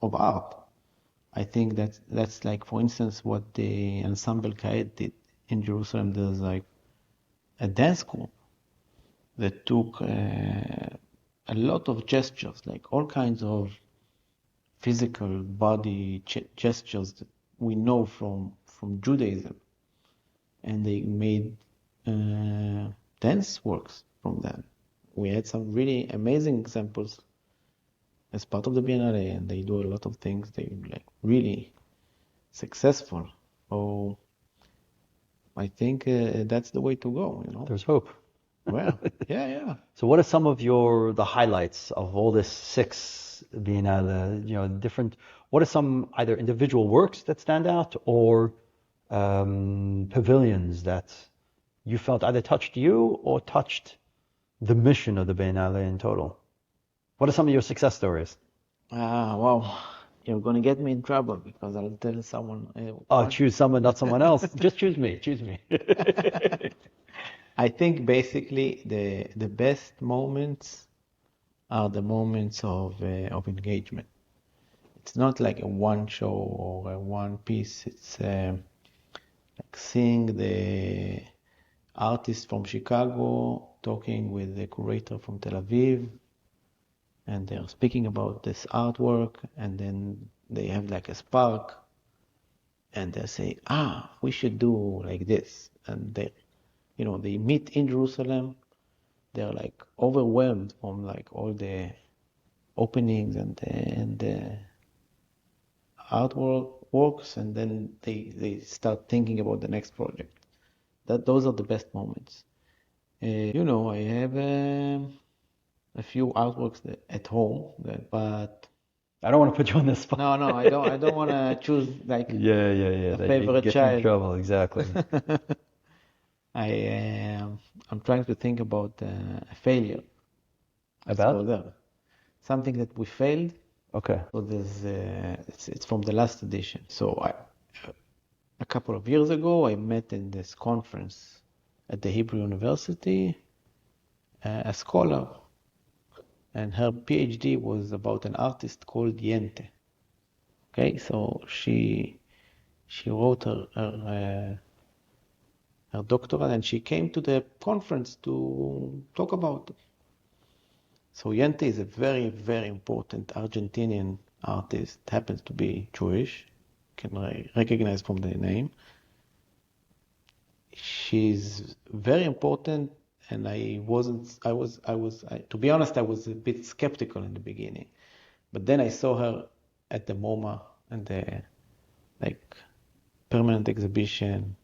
of art. I think that's like, for instance, what the Ensemble Kaed did in Jerusalem. There's like a dance group that took a lot of gestures, like all kinds of physical body gestures that we know from Judaism, and they made dance works from that. We had some really amazing examples as part of the Biennale, and they do a lot of things. They like really successful. So I think that's the way to go. there's hope. Well, yeah, yeah. So what are some of the highlights of all this six Biennale, different, what are some either individual works that stand out or pavilions that you felt either touched you or touched the mission of the Biennale in total? What are some of your success stories? Wow. You're gonna get me in trouble because I'll tell someone. Oh, choose someone, not someone else. Just choose me. Choose me. I think basically the best moments are the moments of engagement. It's not like a one show or a one piece. It's like seeing the artist from Chicago talking with the curator from Tel Aviv, and they're speaking about this artwork, and then they have like a spark, and they say, we should do like this, and they meet in Jerusalem. They're like overwhelmed from like all the openings and the artwork works, and then they start thinking about the next project. Those are the best moments. I have a few artworks at home, but I don't want to put you on the spot. no, I don't want to choose like Yeah. a That you favorite get you in child. trouble, exactly. I'm trying to think about a failure. Let's go About? there. Something that we failed. Okay. So it's from the last edition. So a couple of years ago, I met in this conference at the Hebrew University a scholar, and her PhD was about an artist called Yente. Okay, so she wrote her doctorate, and she came to the conference to talk about it. So Yente is a very, very important Argentinian artist, happens to be Jewish, can recognize from the name. She's very important, and to be honest, I was a bit skeptical in the beginning. But then I saw her at the MoMA and the like permanent exhibition,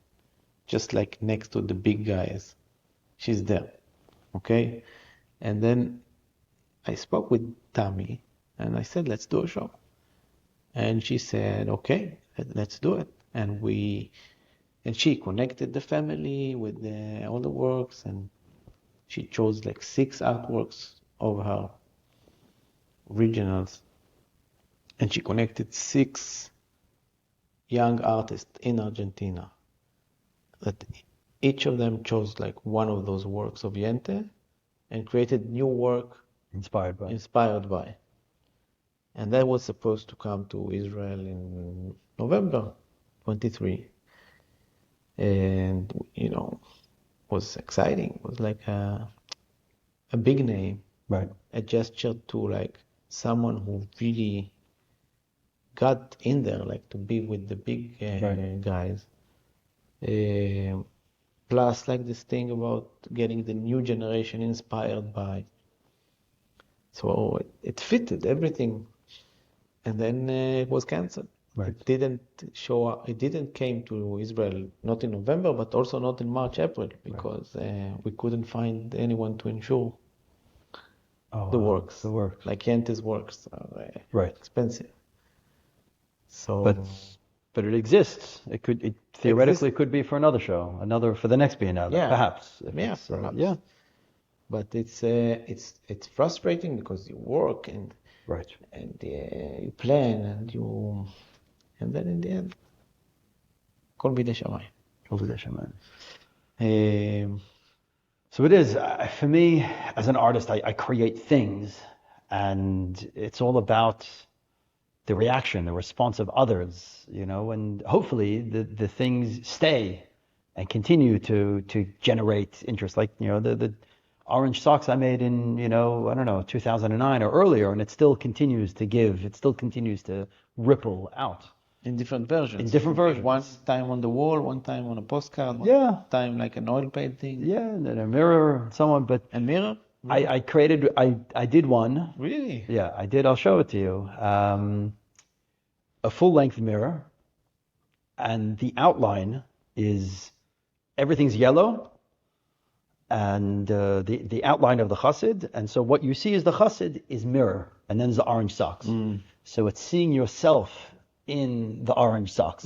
just like next to the big guys. She's there. Okay? And then I spoke with Tammy and I said, let's do a show. And she said, okay, let's do it. And she connected the family with all the works, and she chose like 6 artworks of her originals. And she connected 6 young artists in Argentina that each of them chose like one of those works of Yente and created new work Inspired by. inspired by. And that was supposed to come to Israel in November 23. And, was exciting. It was like a big name, Right. a gesture to like someone who really got in there, like to be with the big Right. guys. Plus, like this thing about getting the new generation inspired by. So it fitted everything, and then it was cancelled. Right. It didn't show up. It didn't came to Israel not in November, but also not in March, April, because we couldn't find anyone to insure Oh, the wow. works. The works. Like Yente's works are Right. expensive. But So but it exists. It theoretically exists, could be for another show, for the next Biennale, yeah, perhaps. If yeah, it's perhaps. yeah. But it's frustrating because you work Right. and you plan and then in the end, כל בידי שמיים. Um, So it is, for me, as an artist, I create things, and it's all about the reaction, the response of others, and hopefully the things stay and continue to generate interest. Like, the orange socks I made in, I don't know, 2009 or earlier, and it still continues to give, it still continues to ripple out. in different versions. In different versions. One time on the wall, one time on a postcard, one Yeah. time like an oil painting. Yeah, and then a mirror and so on, but A mirror? I did one. Really? Yeah, I did. I'll show it to you. A full-length mirror, and the outline is everything's yellow, and the outline of the chassid, and so what you see is the chassid is mirror, and then there's the orange socks. So it's seeing yourself in the orange socks.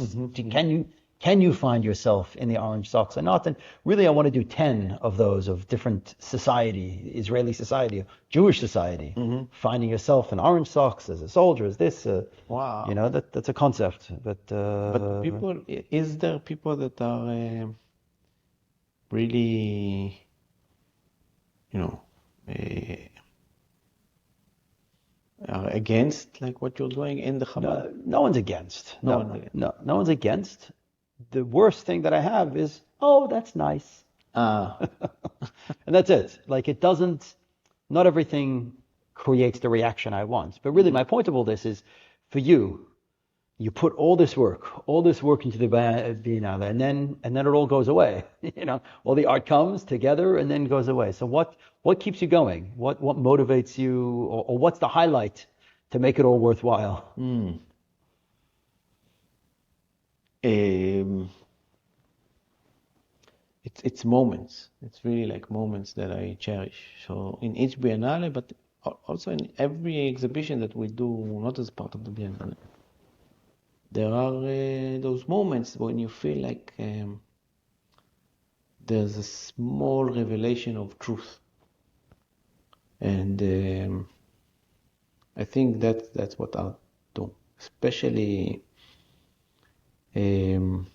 Can you find yourself in the orange socks or not? And really, I want to do 10 of those of different society, Israeli society, Jewish society, finding yourself in orange socks as a soldier, as this. Wow. That's a concept. But people, is there people that are really, are against like what you're doing in the Chabad? no one's against. No one's against. No one's against. The worst thing that I have is, oh, that's nice. Ah, And that's it. Like, it doesn't, not everything creates the reaction I want. But really, my point of all this is, for you put all this work into the Biennale, and then it all goes away. All the art comes together and then goes away. So what keeps you going? What motivates you, or what's the highlight to make it all worthwhile? It's moments. It's really like moments that I cherish. So in each Biennale, but also in every exhibition that we do, not as part of the Biennale, there are those moments when you feel like there's a small revelation of truth. And I think that's what art do, especially in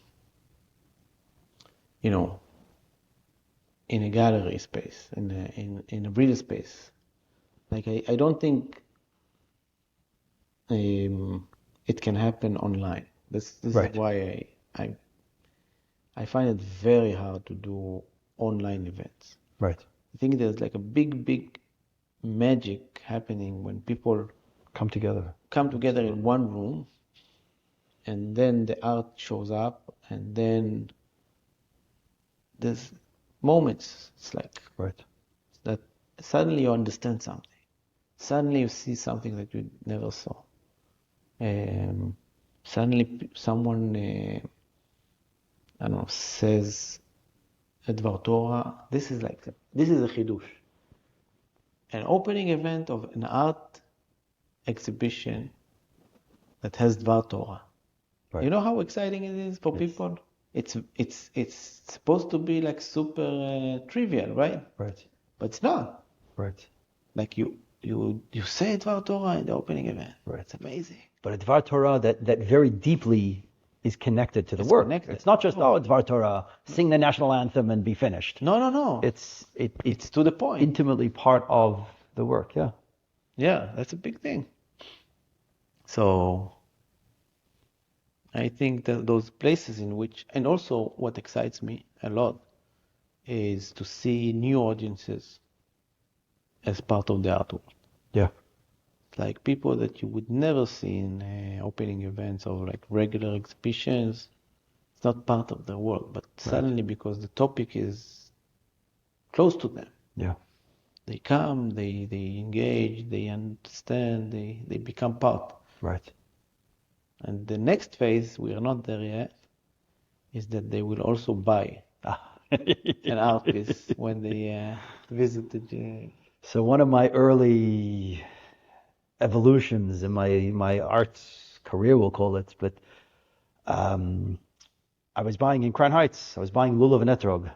a gallery space, in a real space. Like I don't think it can happen online. This Right. is why I find it very hard to do online events. Right. I think there's like a big magic happening when people Come together. come together in one room, and then the art shows up, and then there's moments. It's like Right. that suddenly you understand something. Suddenly you see something that you never saw. Suddenly someone, I don't know, says a Dvar Torah. This is a chidush. An opening event of an art exhibition that has Dvar Torah. Right. You know how exciting it is for people? It's supposed to be like super trivial, right? Right. But it's not. Right. Like you say Dvar Torah in the opening event. Right. It's amazing. But a Dvar Torah that very deeply is connected to the It's work. connected. It's not just, Dvar Torah, sing the national anthem and be finished. No. It's to the point. intimately part of the work, yeah. Yeah, that's a big thing. So I think that those places in which, and also what excites me a lot is to see new audiences as part of the art world. Yeah. Like people that you would never see in opening events or like regular exhibitions. It's not part of their world, but suddenly because the topic is close to them, Yeah. they come, they engage, they understand, they become part. Right. And the next phase, we are not there yet, is that they will also buy an art piece when they visit the. So one of my early evolutions in my arts career, we'll call it, but I was buying in Crown Heights. I was buying lulav and etrog.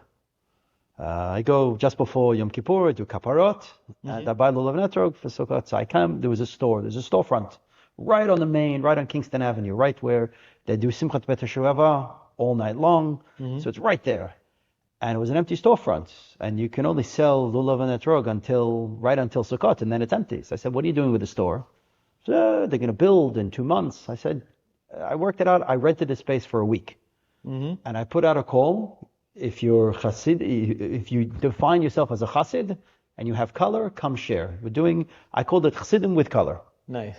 I go just before Yom Kippur, I do kaparot, and I buy lulav and etrog for Sukkot. So I come, there's a storefront right on the main, right on Kingston Avenue, right where they do Simchat Bet HaShoeva all night long. So it's right there. And it was an empty storefront, and you can only sell lulav and etrog right until Sukkot, and then it's empty. So I said, what are you doing with the store? So they're going to build in 2 months. I said, I worked it out. I rented the space for a week. And I put out a call. If you're Chassid, if you define yourself as a Chassid and you have color, come share. I called it Chassidim with color. Nice.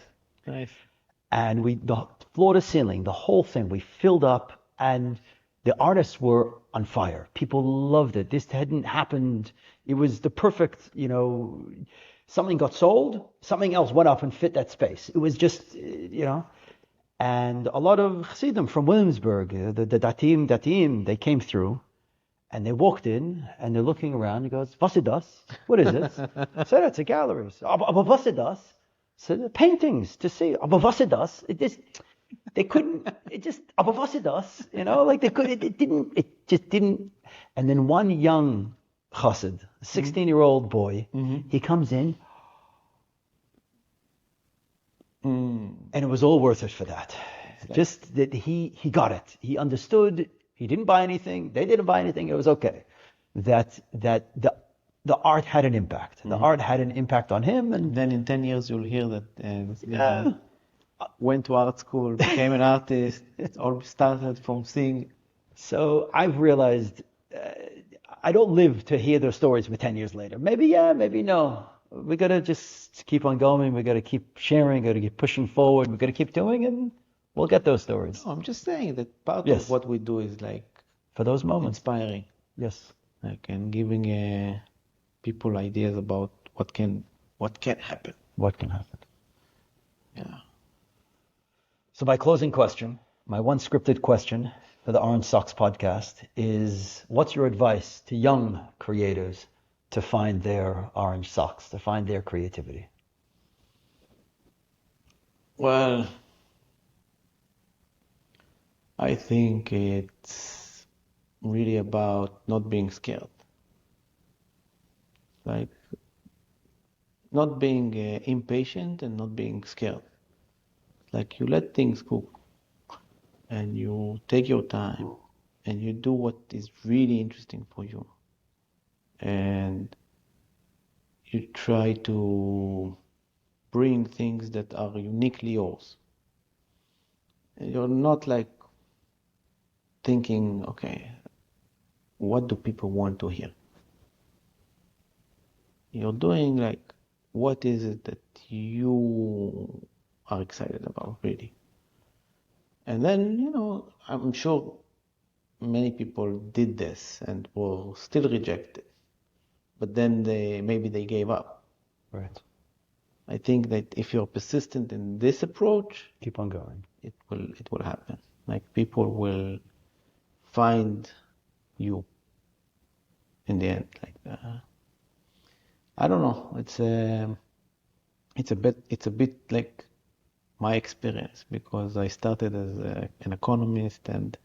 And the floor to ceiling, the whole thing, we filled up, and the artists were on fire. People loved it. This hadn't happened. It was the perfect, something got sold, something else went up and fit that space. It was just, and a lot of Chassidim from Williamsburg, the Datim, they came through, and they walked in, and they're looking around. He goes, "Was ist das? What is it?" I said, "It's a gallery." "Aber was ist das?" So the paintings to see. "Aber was ist das?" They couldn't. "Aber was ist das?" Like they could. It just didn't. And then one young chassid, a 16-year-old boy, he comes in. And it was all worth it for that. Just that he got it. He understood. He didn't buy anything. They didn't buy anything. It was okay. That the art had an impact. The art had an impact on him. And then in 10 years you'll hear that went to art school, became an artist. It all started from seeing. So I've realized I don't live to hear those stories for 10 years later. Maybe yeah, maybe no. We got to just keep on going. We got to keep sharing. We got to keep pushing forward. We got to keep doing, and we'll get those stories. No, I'm just saying that part of what we do is like for those moments, inspiring. Yes, like and giving people ideas about what can happen. What can happen? Yeah. So my closing question, my one scripted question for the Orange Socks podcast is: what's your advice to young creators to find their orange socks, to find their creativity? Well, I think it's really about not being scared. Like, not being impatient and not being scared. Like, you let things cook and you take your time and you do what is really interesting for you. And you try to bring things that are uniquely yours. And you're not like thinking, okay, what do people want to hear? You're doing like, what is it that you are excited about, really? And then, I'm sure many people did this and were still rejected. But then maybe they gave up. Right. I think that if you're persistent in this approach, keep on going. It will happen. Like people will find you in the end. Like I don't know. It's a bit like my experience, because I started as an economist, and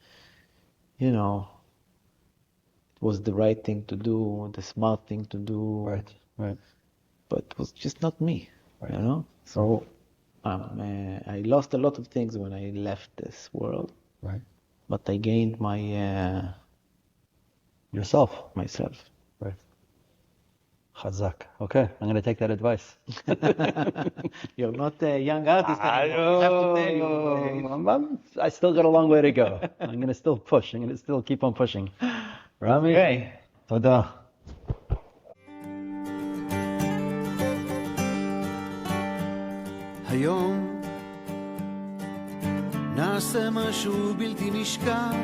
it was the right thing to do, the smart thing to do. Right. But it was just not me, So I lost a lot of things when I left this world. Right. But I gained myself. Right. Chazak. Okay, I'm going to take that advice. You're not a young artist anymore. I have to tell you. I still got a long way to go. I'm going to still push. I'm going to still keep on pushing. Rami? Okay. תודה. היום נעשה משהו בלתי נשכח,